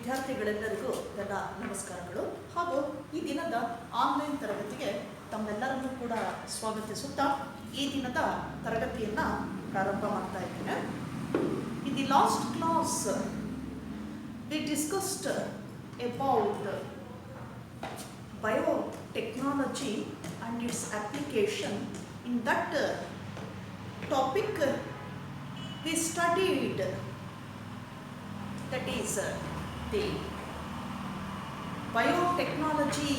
ವಿದ್ಯಾರ್ಥಿಗಳೆಲ್ಲರಿಗೂ ನನ್ನ ನಮಸ್ಕಾರಗಳು ಹಾಗೂ ಈ ದಿನದ ಆನ್ಲೈನ್ ತರಗತಿಗೆ ತಮ್ಮೆಲ್ಲರನ್ನೂ ಕೂಡ ಸ್ವಾಗತಿಸುತ್ತಾ ಈ ದಿನದ ತರಗತಿಯನ್ನು ಪ್ರಾರಂಭ ಮಾಡ್ತಾ ಇದ್ದೇನೆ. In the last class we discussed about biotechnology and its application. In that topic we studied, that is the biotechnology,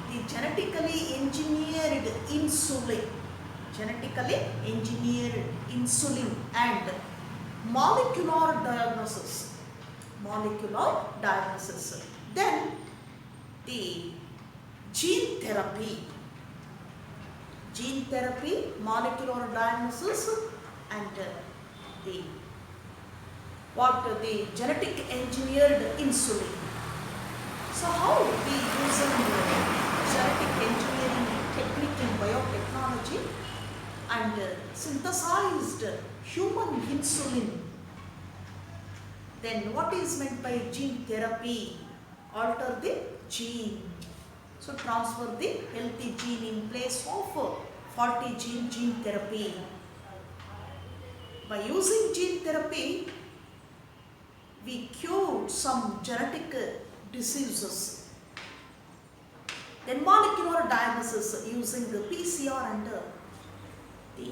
the genetically engineered insulin and molecular diagnosis. Then the gene therapy, molecular diagnosis, and the genetic engineered insulin. So how we using genetic engineering technique in biotechnology and synthesized human insulin. Then what is meant by gene therapy? Alter the gene. So transfer the healthy gene in place of faulty gene therapy. By using gene therapy, we cured some genetic diseases. Then molecular diagnosis using the PCR and the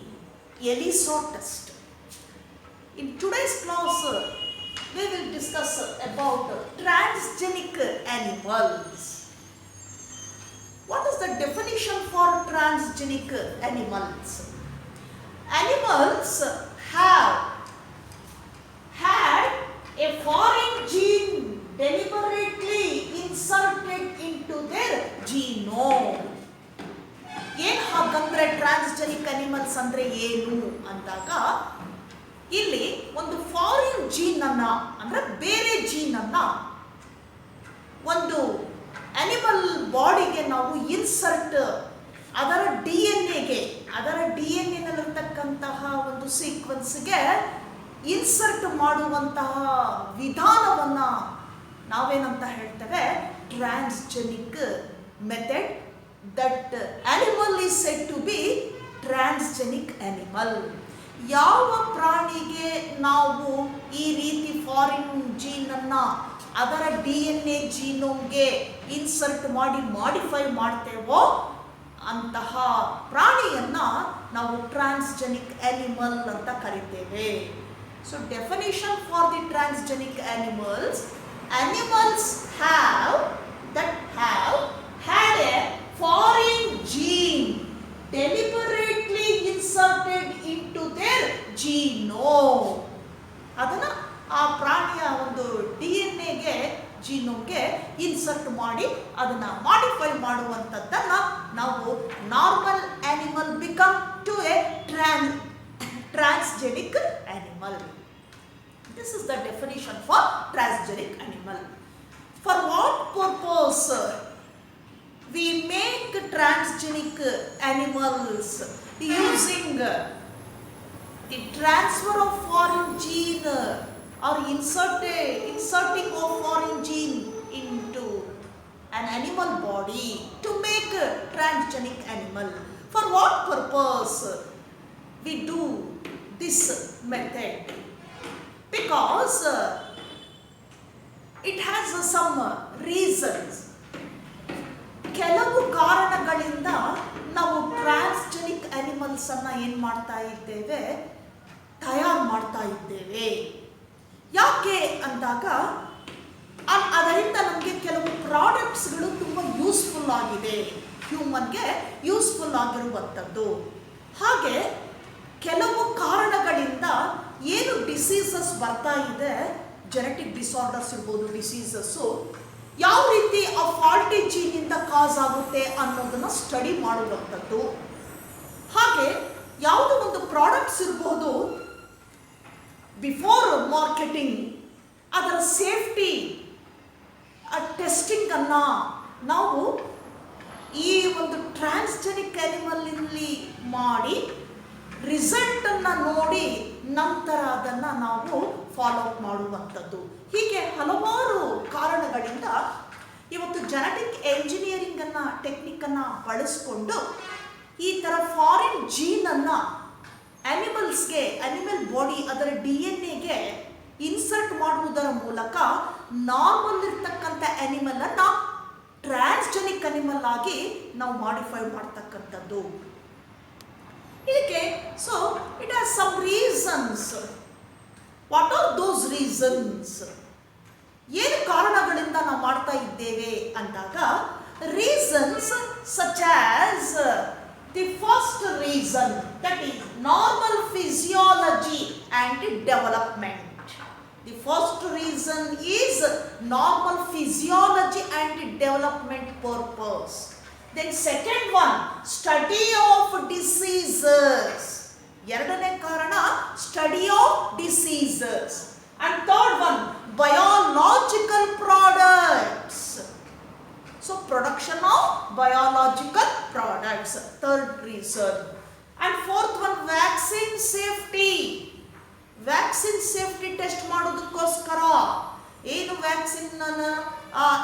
ELISA test. In today's class, we will discuss about transgenic animals. What is the definition for transgenic animals? Animals have had a foreign gene deliberately inserted into their genome. ಏನು ಹಾಗಂದ್ರೆ transgenic animals ಅಂದ್ರೆ ಏನು ಅಂದಾಗ ಇಲ್ಲಿ ಒಂದು foreign gene ಅನ್ನ ಅಂದ್ರೆ ಬೇರೆ ಜೀನ್ ಅನ್ನ ಒಂದು ಅನಿಮಲ್ ಬಾಡಿಗೆ ನಾವು ಇನ್ಸರ್ಟ್ ಅದರ ಡಿ ಎನ್ ಎನಲ್ಲಿರ್ತಕ್ಕಂತಹ ಒಂದು ಸೀಕ್ವೆನ್ಸ್ಗೆ ಇನ್ಸರ್ಟ್ ಮಾಡುವಂತಹ ವಿಧಾನವನ್ನ ನಾವೇನಂತ ಹೇಳ್ತೇವೆ, transgenic method. That animal is said to be transgenic animal. ಯಾವ ಪ್ರಾಣಿಗೆ ನಾವು ಈ ರೀತಿ ಫಾರಿನ್ ಜೀನನ್ನು ಅದರ ಡಿ ಎನ್ ಎ ಜೀನೋಮ್ಗೆ ಇನ್ಸರ್ಟ್ ಮಾಡಿ ಮಾಡಿಫೈ ಮಾಡ್ತೇವೋ ಅಂತಹ ಪ್ರಾಣಿಯನ್ನ ನಾವು ಟ್ರಾನ್ಸ್ಜೆನಿಕ್ ಅನಿಮಲ್ ಅಂತ ಕರಿತೇವೆ. So definition for the transgenic animals have had a foreign gene deliberately inserted into their genome. ಅದನ್ನ ಆ ಪ್ರಾಣಿಯ ಒಂದು ಡಿ ಎನ್ ಎಗೆ ಜೀನೋಮ್ಗೆ ಇನ್ಸರ್ಟ್ ಮಾಡಿ ಅದನ್ನ ಮಾಡಿಫೈ ಮಾಡುವಂಥದ್ದನ್ನ ನಾವು normal animal become to a transgenic animal. This is the definition for transgenic animal. For what purpose we make transgenic animals? Using the transfer of foreign gene or inserting of foreign gene into an animal body to make a transgenic animal. For what purpose we do this method? Because it has some reasons. ಕೆಲವು ಕಾರಣಗಳಿಂದ ನಾವು transgenic animals ಅನ್ನ ಏನ್ ಮಾಡ್ತಾ ಇದ್ದೇವೆ, ತಯಾರು ಮಾಡ್ತಾ ಇದ್ದೇವೆ. ಯಾಕೆ ಅಂದಾಗ ಅದರಿಂದ ನಮಗೆ ಕೆಲವು ಪ್ರಾಡಕ್ಟ್ಸ್ಗಳು ತುಂಬ ಯೂಸ್ಫುಲ್ ಆಗಿದೆ, ಹ್ಯೂಮನ್ಗೆ ಯೂಸ್ಫುಲ್ ಆಗಿರುವಂಥದ್ದು. ಹಾಗೆ ಕೆಲವು ಕಾರಣಗಳಿಂದ ಏನು ಡಿಸೀಸಸ್ ಬರ್ತಾ ಇದೆ, ಜೆನೆಟಿಕ್ ಡಿಸಾರ್ಡರ್ಸ್ ಇರ್ಬೋದು, ಡಿಸೀಸಸ್ಸು ಯಾವ ರೀತಿ ಆ ಫಾಲ್ಟಿ ಜೀನಿಂದ ಕಾಸ್ ಆಗುತ್ತೆ ಅನ್ನೋದನ್ನ ಸ್ಟಡಿ ಮಾಡುವಂಥದ್ದು. ಹಾಗೆ ಯಾವುದೋ ಒಂದು ಪ್ರಾಡಕ್ಟ್ಸ್ ಇರ್ಬೋದು, ಬಿಫೋರ್ ಮಾರ್ಕೆಟಿಂಗ್ ಅದರ ಸೇಫ್ಟಿ ಟೆಸ್ಟಿಂಗ್ ಅನ್ನ ನಾವು ಈ ಒಂದು ಟ್ರಾನ್ಸ್ಜೆನಿಕ್ ಅನಿಮಲ್ ಇಲ್ಲಿ ಮಾಡಿ ರಿಸಲ್ಟನ್ನು ನೋಡಿ ನಂತರ ಅದನ್ನು ನಾವು ಫಾಲೋ ಅಪ್ ಮಾಡುವಂಥದ್ದು. ಹೀಗೆ ಹಲವಾರು ಕಾರಣಗಳಿಂದ ಇವತ್ತು ಜೆನೆಟಿಕ್ ಎಂಜಿನಿಯರಿಂಗನ್ನು ಟೆಕ್ನಿಕ್ಕನ್ನು ಬಳಸ್ಕೊಂಡು ಈ ಥರ ಫಾರಿನ್ ಜೀನನ್ನು ಅನಿಮಲ್ಸ್ಗೆ, ಅನಿಮಲ್ ಬಾಡಿ ಅದರ DNA ಇನ್ಸರ್ಟ್ ಮಾಡುವುದರ ಮೂಲಕ ನಾರ್ಮಲ್ ಇರ್ತಕ್ಕಂಥ ಅನಿಮಲನ್ನು ಟ್ರಾನ್ಸ್ಜೆನಿಕ್ ಅನಿಮಲ್ ಆಗಿ ನಾವು ಮಾಡಿಫೈ ಮಾಡ್ತಕ್ಕಂಥದ್ದು. ಇದಕ್ಕೆ so it has some reasons. What are those reasons? ಏನು ಕಾರಣಗಳಿಂದ ನಾವು ಮಾಡ್ತಾ ಇದ್ದೇವೆ ಅಂದಾಗ, reasons such as the first reason, that is normal physiology and development. The first reason is normal physiology and development purpose. Then second one, study of diseases. ಎರಡನೇ ಕಾರಣ study of diseases. And third one, biological products. So production of biological products, third reason. And fourth one, vaccine safety. Vaccine safety test ಮಾಡೋದಕ್ಕೋಸ್ಕರ ಏನು vaccine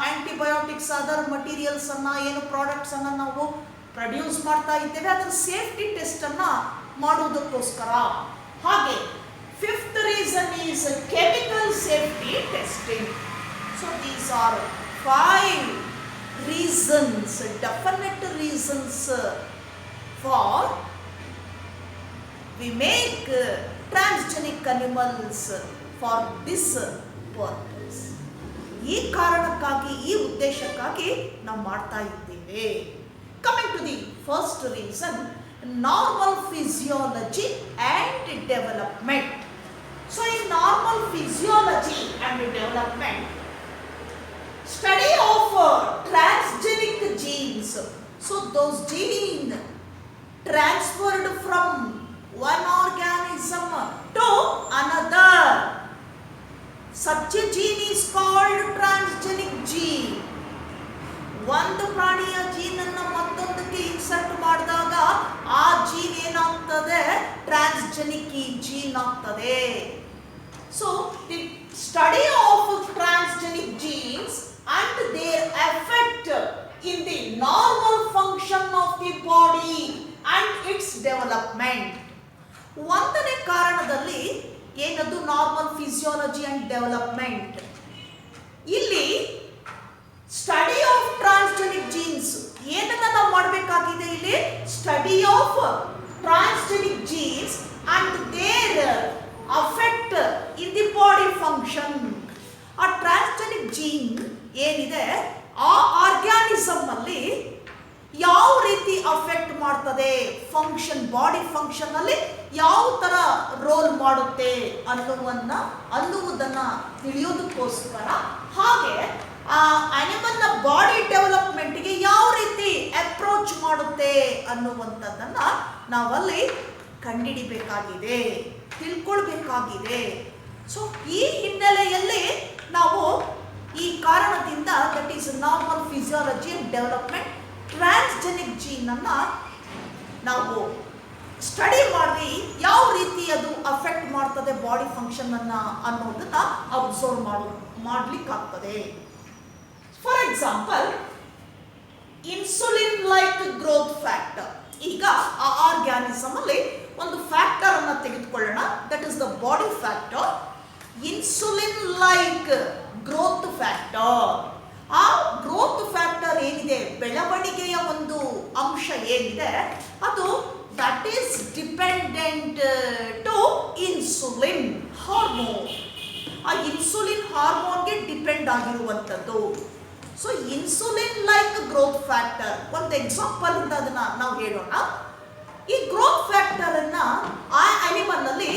antibiotics other materials ಅನ್ನ ಏನು products ಅನ್ನ ನಾವು produce ಮಾಡ್ತಾ ಇದ್ದೇವೆ ಅದರ ಸೇಫ್ಟಿ ಟೆಸ್ಟ್ ಅನ್ನ ಮಾಡೋದಕ್ಕೋಸ್ಕರ. ಹಾಗೆ fifth reason is chemical safety testing. So these are 5 reasons, definite reasons for we make transgenic animals for this purpose. ಈ ಕಾರಣಕ್ಕಾಗಿ, ಈ ಉದ್ದೇಶಕ್ಕಾಗಿ ನಾವು ಮಾಡ್ತಾ ಇದ್ದೇವೆ. Coming to the first reason, normal physiology and development. So ಈ normal physiology and development, study of transgenic genes. So those genes transferred from one organism to another. Such a gene is called transgenic gene. ಒಂದು ಪ್ರಾಣಿಯ ಜೀನನ್ನು ಮತ್ತೊಂದಕ್ಕೆ insert ಮಾಡಿದಾಗ ಆ gene ಏನಾಗ್ತದೆ? Transgenic gene ಆಗ್ತದೆ. So the study of transgenic jeans and their effect in the normal function of the body and its development. ಒಂದನೇ ಕಾರಣದಲ್ಲಿ ಏನದು normal physiology and development. ಇಲ್ಲಿ study of transgenic jeans ಏನನ್ನ ನಾವು ಮಾಡಬೇಕಾಗಿದೆ? ಇಲ್ಲಿ study of transgenic jeans and their effect in the body function. ಆ transgenic gene ಏನಿದೆ ಆ ಆರ್ಗ್ಯಾನಿಸಮ್ ಅಲ್ಲಿ ಯಾವ ರೀತಿ ಅಫೆಕ್ಟ್ ಮಾಡ್ತದೆ, ಫಂಕ್ಷನ್, ಬಾಡಿ ಫಂಕ್ಷನ್ ಅಲ್ಲಿ ಯಾವ ತರ ರೋಲ್ ಮಾಡುತ್ತೆ ಅನ್ನುವುದನ್ನ ತಿಳಿಯೋದಕ್ಕೋಸ್ಕರ, ಹಾಗೆ ಆ ಅನಿಮಲ್ನ ಬಾಡಿ ಡೆವಲಪ್ಮೆಂಟ್ಗೆ ಯಾವ ರೀತಿ ಅಪ್ರೋಚ್ ಮಾಡುತ್ತೆ ಅನ್ನುವಂಥದ್ದನ್ನ ನಾವಲ್ಲಿ ಕಂಡುಹಿಡಿಬೇಕಾಗಿದೆ, ತಿಳ್ಕೊಳ್ಬೇಕಾಗಿದೆ. ಸೊ ಈ ಹಿನ್ನೆಲೆಯಲ್ಲಿ ನಾವು ಈ ಕಾರಣದಿಂದ, that is normal physiology and development, transgenic gene ಅನ್ನ ನಾವು ಸ್ಟಡಿ ಮಾಡಿ ಯಾವ ರೀತಿ ಅದು ಅಫೆಕ್ಟ್ ಮಾಡ್ತದೆ ಬಾಡಿ ಫಂಕ್ಷನ್ ಅನ್ನ ಅನ್ನೋದನ್ನ ಅಬ್ಸರ್ವ್ ಮಾಡ್ಲಿಕ್ಕಾಗ್ತದೆ. For example, insulin like growth factor. ಈಗ ಆ ಆರ್ಗ್ಯಾನಿಸಮ್ ಅಲ್ಲಿ ಒಂದು ಫ್ಯಾಕ್ಟರ್ ಅನ್ನ ತೆಗೆದುಕೊಳ್ಳೋಣ, that is the body factor. Insulin like growth factor. ಆ ಗ್ರೋತ್ ಫ್ಯಾಕ್ಟರ್ ಏನಿದೆ, ಬೆಳವಣಿಗೆಯ ಒಂದು ಅಂಶ ಏನಿದೆ, ಅದು that is dependent to insulin hormone. ಆ ಇನ್ಸುಲಿನ್ ಹಾರ್ಮೋನ್ಗೆ ಡಿಪೆಂಡ್ ಆಗಿರುವಂಥದ್ದು. So insulin like growth factor ಒಂದು ಎಕ್ಸಾಂಪಲ್ ಇಂದ ಅದನ್ನ ನಾವು ಹೇಳೋಣ. ಈ ಗ್ರೋತ್ ಫ್ಯಾಕ್ಟರ್ ಅನ್ನ ಆ ಅನಿಮಲ್ ಅಲ್ಲಿ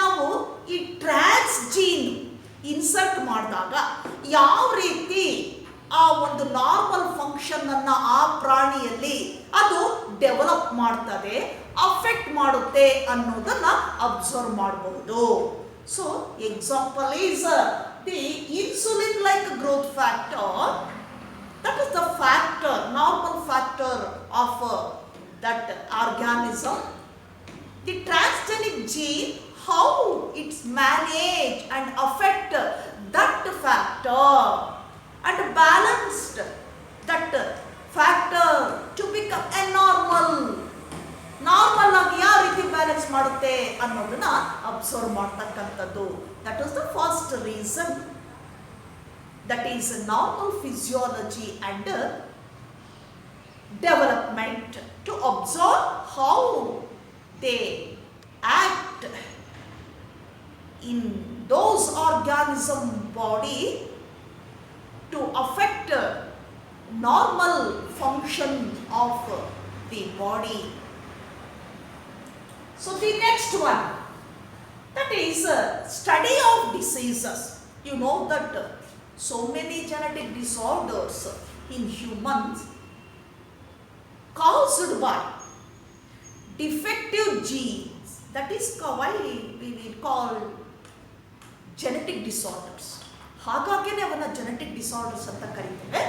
ನಾವು ಈ ಟ್ರಾನ್ಸ್ ಜೀನ್ ಇನ್ಸರ್ಟ್ ಮಾಡಿದಾಗ ಯಾವ ರೀತಿ ಆ ಒಂದು ನಾರ್ಮಲ್ ಫಂಕ್ಷನ್ ಅನ್ನ ಆ ಪ್ರಾಣಿಯಲ್ಲಿ ಅದು ಡೆವಲಪ್ ಮಾಡ್ತದೆ, ಅಫೆಕ್ಟ್ ಮಾಡುತ್ತೆ ಅನ್ನೋದನ್ನ ಅಬ್ಸರ್ವ್ ಮಾಡಬಹುದು. So example is the insulin like growth factor. That is the factor, normal factor of that organism the transgenic gene how it's manage and affect that factor and balanced that factor to become a normal ಆಗಿ ಯಾವ ರೀತಿ balance ಮಾಡುತ್ತೆ ಅನ್ನೋದನ್ನ observe ಮಾಡ್ತಕ್ಕಂಥದ್ದು. That is the first reason. That is normal physiology and development to observe how they act in those organism body to affect normal function of the body. So the next one, that is study of diseases. You know that so many genetic disorders in humans caused by defective genes. That is why we will call genetic disorders. ಹಾಗಾಗಿನೇ ಅವನ್ನ genetic disorders ಅಂತ ಕರೀತೇವೆ.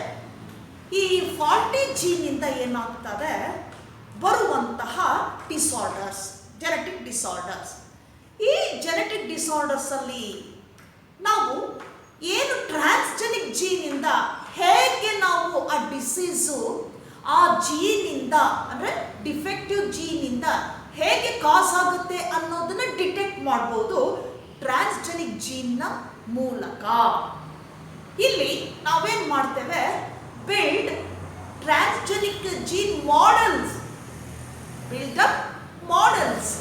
ಈ faulty ಜೀನಿಂದ ಏನಾಗ್ತದೆ ಬರುವಂತಹ disorders, genetic disorders. ಈ genetic disorders ಅಲ್ಲಿ ನಾವು ಏನು ಟ್ರಾನ್ಸ್ಜೆನಿಕ್ ಜೀನಿಂದ ಹೇಗೆ ನಾವು ಆ ಡಿಸೀಸು ಆ ಜೀನಿಂದ ಅಂದರೆ ಡಿಫೆಕ್ಟಿವ್ ಜೀನಿಂದ ಹೇಗೆ ಕಾಸ್ ಆಗುತ್ತೆ ಅನ್ನೋದನ್ನ ಡಿಟೆಕ್ಟ್ ಮಾಡ್ಬೋದು ಟ್ರಾನ್ಸ್ಜೆನಿಕ್ ಜೀನ್ನ ಮೂಲಕ. ಇಲ್ಲಿ ನಾವೇನ್ ಮಾಡ್ತೇವೆ, build transgenic gene models, build up models.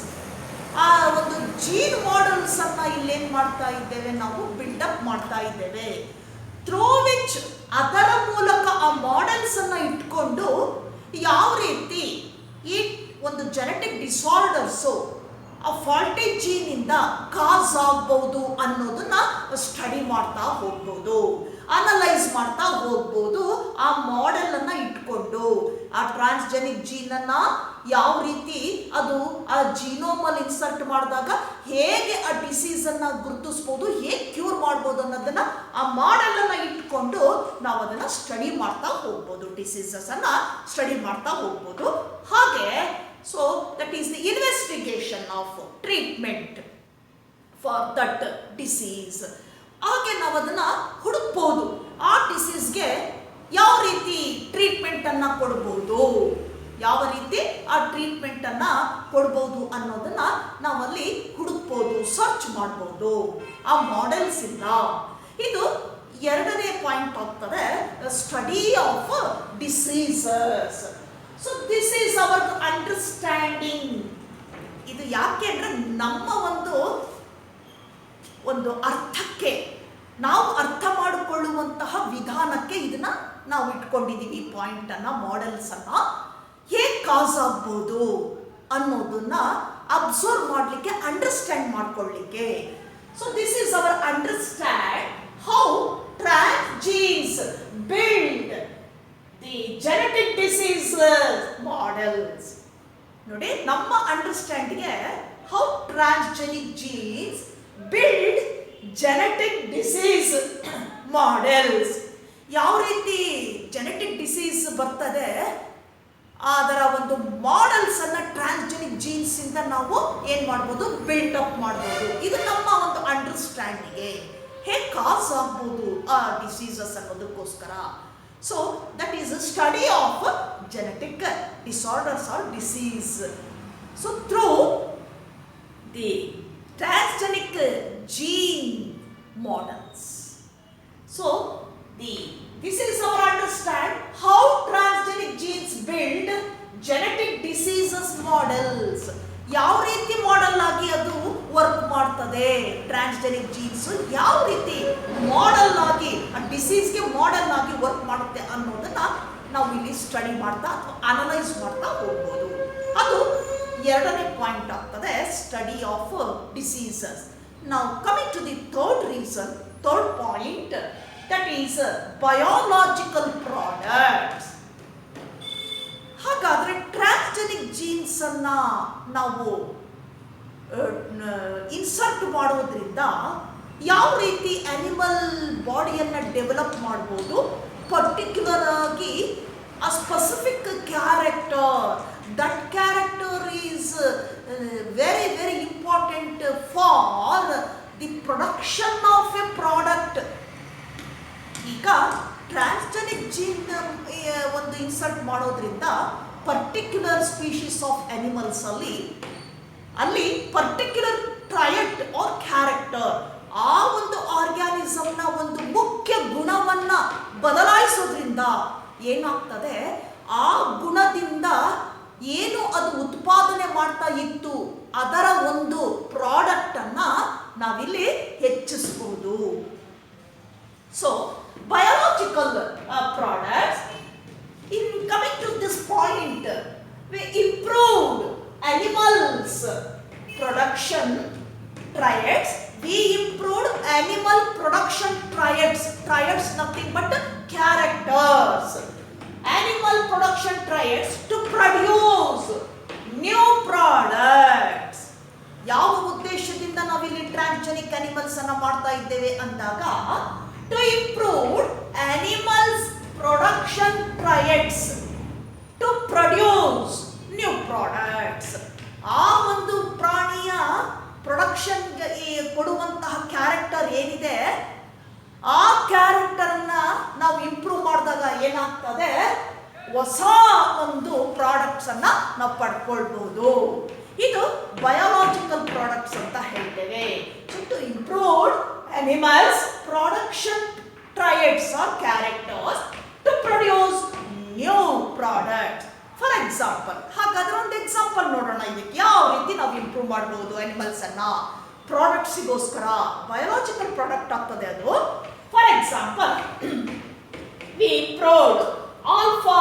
ಆ ಒಂದು ಜೀನ್ ಮಾಡೆಲ್ಸ್ ಅನ್ನ ಇಲ್ಲೇನ್ ಮಾಡ್ತಾ ಇದ್ದೇವೆ, ನಾವು ಬಿಲ್ಡಪ್ ಮಾಡ್ತಾ ಇದ್ದೇವೆ. ಥ್ರೂ ವಿಚ್ ಅದರ ಮೂಲಕ ಆ ಮಾಡೆಲ್ಸ್ ಅನ್ನ ಇಟ್ಕೊಂಡು ಯಾವ ರೀತಿ ಈ ಒಂದು ಜೆನೆಟಿಕ್ ಡಿಸಾರ್ಡರ್ಸು ಆ ಫಾಲ್ಟಿ ಜೀನಿಂದ ಕಾಸ್ ಆಗ್ಬಹುದು ಅನ್ನೋದನ್ನ ಸ್ಟಡಿ ಮಾಡ್ತಾ ಹೋಗ್ಬೋದು, ಅನಲೈಸ್ ಮಾಡ್ತಾ ಹೋಗ್ಬೋದು. ಆ ಮಾಡೆಲ್ ಅನ್ನ ಇಟ್ಕೊಂಡು ಆ ಟ್ರಾನ್ಸ್ಜೆನಿಕ್ ಜೀನ್ ಅನ್ನ ಯಾವ ರೀತಿ ಅದು ಆ ಜೀನೋಮಲ್ಲಿ ಇನ್ಸರ್ಟ್ ಮಾಡಿದಾಗ ಹೇಗೆ ಆ ಡಿಸೀಸ್ ಅನ್ನ ಗುರುತಿಸ್ಬೋದು, ಹೇಗೆ ಕ್ಯೂರ್ ಮಾಡ್ಬೋದು ಅನ್ನೋದನ್ನ ಆ ಮಾಡೆಲ್ ಅನ್ನ ಇಟ್ಕೊಂಡು ನಾವು ಅದನ್ನ ಸ್ಟಡಿ ಮಾಡ್ತಾ ಹೋಗ್ಬೋದು, ಡಿಸೀಸಸ್ ಅನ್ನ ಸ್ಟಡಿ ಮಾಡ್ತಾ ಹೋಗ್ಬೋದು. ಹಾಗೆ so that is the investigation of treatment for that disease. ಹಾಗೆ ನಾವು ಅದನ್ನ ಹುಡುಕ್ಬೋದು, ಆ ಡಿಸೀಸ್ಗೆ ಯಾವ ರೀತಿ ಟ್ರೀಟ್ಮೆಂಟ್ ಅನ್ನ ಕೊಡ್ಬೋದು, ಯಾವ ರೀತಿ ಆ ಟ್ರೀಟ್ಮೆಂಟ್ ಅನ್ನ ಕೊಡ್ಬೋದು ಅನ್ನೋದನ್ನ ನಾವಲ್ಲಿ ಹುಡುಕ್ಬೋದು, ಸರ್ಚ್ ಮಾಡ್ಬೋದು ಆ ಮಾಡೆಲ್ಸ್ ಇಂದ. ಇದು ಎರಡನೇ ಪಾಯಿಂಟ್ ಆಗ್ತದೆ, study of diseases. So this is hour understanding. ಇದು ಯಾಕೆ ಅಂದರೆ ನಮ್ಮ ಒಂದು ಅರ್ಥಕ್ಕೆ, ನಾವು ಅರ್ಥ ಮಾಡಿಕೊಳ್ಳುವಂತಹ ವಿಧಾನಕ್ಕೆ ಇದನ್ನ ನಾವು ಇಟ್ಕೊಂಡಿದ್ದೀವಿ. ಈ ಪಾಯಿಂಟ್ ಅನ್ನ, ಮಾಡೆಲ್ಸ್ ಅನ್ನ ಹೇಗೆ ಕಾಸ್ ಆಗ್ಬೋದು ಅನ್ನೋದನ್ನ ಅಬ್ಸರ್ವ್ ಮಾಡಲಿಕ್ಕೆ, ಅಂಡರ್ಸ್ಟ್ಯಾಂಡ್ ಮಾಡ್ಕೊಳ್ಳಿಕ್ಕೆ. So this is our understand how transgenes build the genetic disease models. ನೋಡಿ, ನಮ್ಮ ಅಂಡರ್ಸ್ಟ್ಯಾಂಡಿಗೆ how transgenic genes build genetic disease models. ಯಾವ ರೀತಿ ಜೆನೆಟಿಕ್ ಡಿಸೀಸ್ ಬರ್ತದೆ ಅದರ ಒಂದು ಮಾಡೆಲ್ಸ್ ಅನ್ನ ಟ್ರಾನ್ಸ್ಜೆನಿಕ್ ಜೀನ್ಸ್ ಇಂದ ನಾವು ಏನ್ ಮಾಡ್ಬೋದು, ಬಿಲ್ಡ್ ಅಪ್ ಮಾಡ್ಬೋದು. ಇದು ನಮ್ಮ ಒಂದು ಅಂಡರ್ಸ್ಟ್ಯಾಂಡಿಗೆ ಹೇಗೆ ಕಾಸ್ ಆಗ್ಬೋದು ಆ diseases ಅನ್ನೋದಕ್ಕೋಸ್ಕರ. So that is a study of genetic disorders or disease. So through the transgenic gene models. So this is our understand how transgenic genes build genetic diseases models. ಯಾವ ರೀತಿ model ಆಗಿ ಅದು ವರ್ಕ್ ಮಾಡ್ತದೆ, transgenic jeans ಯಾವ ರೀತಿ model ಆಗಿ ಆ ಡಿಸೀಸ್ಗೆ model ಆಗಿ ವರ್ಕ್ ಮಾಡುತ್ತೆ ಅನ್ನೋದನ್ನ ನಾವು ಇಲ್ಲಿ ಸ್ಟಡಿ ಮಾಡ್ತಾ ಅಥವಾ ಅನಲೈಸ್ ಮಾಡ್ತಾ ಹೋಗ್ಬೋದು. ಅದು ಎರಡನೇ ಪಾಯಿಂಟ್ ಆಗ್ತದೆ, ಸ್ಟಡಿ ಆಫ್ ಡಿಸೀಸಸ್. ನಾವು coming to the third point, that is biological products. ಹಾಗಾದ್ರೆ ಟ್ರಾನ್ಸ್ಜೆನಿಕ್ ಜೀನ್ಸ್ ಅನ್ನ ನಾವು ಇನ್ಸರ್ಟ್ ಮಾಡೋದ್ರಿಂದ ಯಾವ ರೀತಿ ಅನಿಮಲ್ ಬಾಡಿಯನ್ನು ಡೆವಲಪ್ ಮಾಡ್ಬೋದು, ಪರ್ಟಿಕ್ಯುಲರ್ ಆಗಿ ಆ specific character that character is very very important for the production of a product. ಈಗ ಟ್ರಾನ್ಸ್ಜೆನಿಕ್ ಜೀನ್ ಒಂದು ಇನ್ಸರ್ಟ್ ಮಾಡೋದ್ರಿಂದ ಪರ್ಟಿಕ್ಯುಲರ್ ಸ್ಪೀಶೀಸ್ ಆಫ್ ಅನಿಮಲ್ಸ್ ಅಲ್ಲಿ ಪರ್ಟಿಕ್ಯುಲರ್ ಟ್ರಯಟ್ ಆರ್ ಕ್ಯಾರೆಕ್ಟರ್, ಆ ಒಂದು ಆರ್ಗ್ಯಾನಿಸಮ್ನ ಒಂದು ಮುಖ್ಯ ಗುಣವನ್ನ ಬದಲಾಯಿಸೋದ್ರಿಂದ ಏನಾಗ್ತದೆ, ಆ ಗುಣದಿಂದ ಏನು ಅದು ಉತ್ಪಾದನೆ ಮಾಡ್ತಾ ಇತ್ತು ಅದರ ಒಂದು ಪ್ರಾಡಕ್ಟ್ ಅನ್ನ ನಾವಿಲ್ಲಿ ಹೆಚ್ಚಿಸಬಹುದು. So biological products, in coming to this point, we improved animals production triads, we improved animal production triads nothing but characters, animal production triads to produce new products. ಯಾವ ಉದ್ದೇಶದಿಂದ ನಾವಿಲ್ಲಿ ಟ್ರಾನ್ಸ್ಜೆನಿಕ್ ಅನಿಮಲ್ಸ್ ಅನ್ನ ಮಾಡ್ತಾ ಇದ್ದೇವೆ ಅಂದಾಗ, to improve animals production triads to produce new products. ಆ ಒಂದು ಪ್ರಾಣಿಯ ಪ್ರೊಡಕ್ಷನ್ ಕೊಡುವಂತಹ ಕ್ಯಾರೆಕ್ಟರ್ ಏನಿದೆ, ಆ ಕ್ಯಾರೆಕ್ಟರ್ ಅನ್ನ ನಾವು ಇಂಪ್ರೂವ್ ಮಾಡಿದಾಗ ಏನಾಗ್ತದೆ, ಹೊಸ ಒಂದು ಪ್ರಾಡಕ್ಟ್ಸ್ ಅನ್ನ ನಾವು ಪಡ್ಕೊಳ್ಬಹುದು. ಇದು ಬಯೋಲಾಜಿಕಲ್ ಪ್ರಾಡಕ್ಟ್ಸ್ ಅಂತ ಹೇಳ್ತೇವೆ. To improve animals production triads or characters to produce new products. For example, ಹಾಗಾದ್ರೆ ಒಂದು ಎಕ್ಸಾಂಪಲ್ ನೋಡೋಣ. ಇದಕ್ಕೆ ಯಾವ ರೀತಿ ನಾವು ಇಂಪ್ರೂವ್ ಮಾಡಬಹುದು ಅನಿಮಲ್ಸ್ ಅನ್ನ ಪ್ರಾಡಕ್ಟ್ಸಿಗೋಸ್ಕರ. ಬಯೋಲಾಜಿಕಲ್ ಪ್ರಾಡಕ್ಟ್ ಆಗ್ತದೆ ಅದು. For example, we improved alpha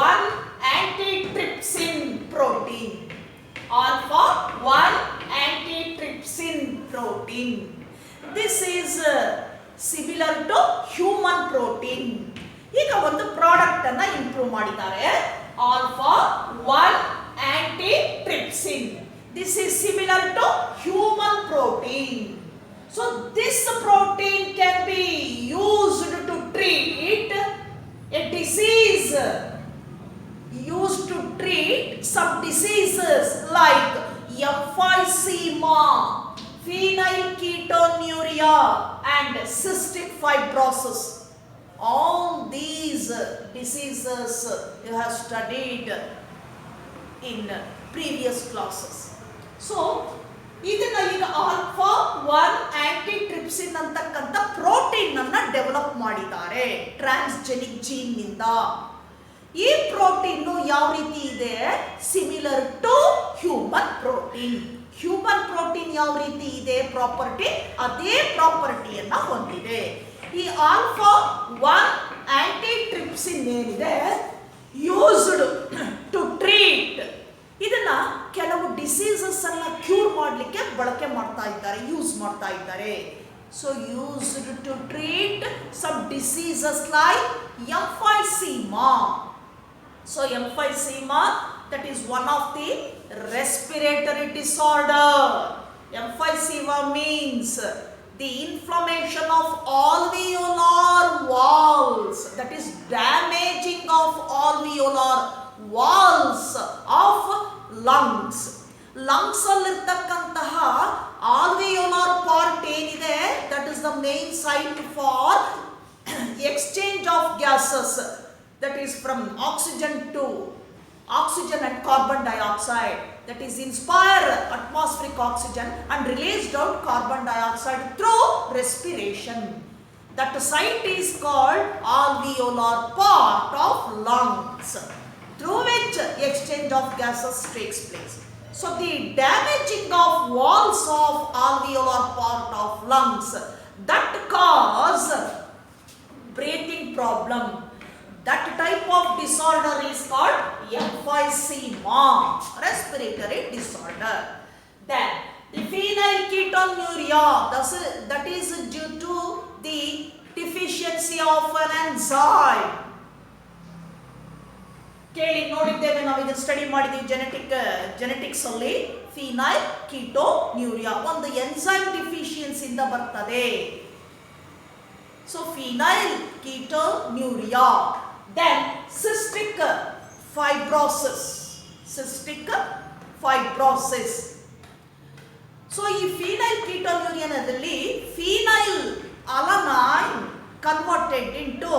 1 antitrypsin protein. alpha 1 antitrypsin protein. This is similar to human protein. ಈಗ ಒಂದು ಪ್ರಾಡಕ್ಟ್ ಅನ್ನ ಇಂಪ್ರೂವ್ ಮಾಡಿದ್ದಾರೆ, alpha 1 antitrypsin. This is similar to human protein. So this protein can be used to treat a disease, used to treat some diseases like emphysema, phenylketonuria and cystic fibrosis. All these diseases you have studied in previous classes. So ಇದನ್ನ ಈಗ alpha 1 ಆಂಟಿಟ್ರಿಪ್ಸಿನ್ ಅಂತಕ್ಕಂಥ protein ಅನ್ನ develop ಮಾಡಿದ್ದಾರೆ transgenic gene ನಿಂದ. ಈ protein ಯಾವ ರೀತಿ ಇದೆ, similar to human protein. Human protein ಯಾವ ರೀತಿ ಇದೆ ಪ್ರಾಪರ್ಟಿ, ಅದೇ ಪ್ರಾಪರ್ಟಿಯನ್ನ ಹೊಂದಿದೆ. ಈ ಆಲ್ಫಾ 1 ಆಂಟಿಟ್ರಿಪ್ಸಿನ್ ಏನಿದೆ, ಯೂಸ್ಡ್ ಟು ಟ್ರೀಟ್, ಇದನ್ನ ಕೆಲವು ಡಿಸೀಸಸ್ ಅನ್ನ ಕ್ಯೂರ್ ಮಾಡಲಿಕ್ಕೆ ಬಳಕೆ ಮಾಡ್ತಾ ಇದ್ದಾರೆ, ಯೂಸ್ ಮಾಡ್ತಾ ಇದ್ದಾರೆ. So used to treat some diseases like emphysema. So emphysema, that is one of the respiratory disorder. Emphysema means the inflammation of alveolar walls, that is damaging of alveolar walls of lungs. lungs ಅಲ್ಲಿರ್ತಕ್ಕಂತಹ alveolar part ಏನಿದೆ, that is the main site for exchange of gases, that is from oxygen and carbon dioxide, that is inspire atmospheric oxygen and released out carbon dioxide through respiration. That site is called alveolar part of lungs, through which exchange of gases takes place. So the damaging of walls of alveolar part of lungs that cause breathing problem, that type of disorder is called emphysema, respiratory disorder. Then the phenylketonuria, that is due to the deficiency of an enzyme. ಕೇಳಿ ನೋಡಿದ್ದೇವೆ, ನಾವು ಇದನ್ನು study ಮಾಡಿದ್ದೀವಿ genetics ಅಲ್ಲಿ. Phenyl ಕೀಟೋನ್ಯೂರಿಯಾ ಒಂದು enzyme ಡಿಫಿಷಿಯನ್ಸಿಯಿಂದ ಬರ್ತದೆ. So phenylketonuria. Then cystic fibrosis. cystic fibrosis. So ಈ ಫೀನೈಲ್ ಕೀಟೋನ್ಯೂರಿಯಾದಲ್ಲಿ phenylalanine converted into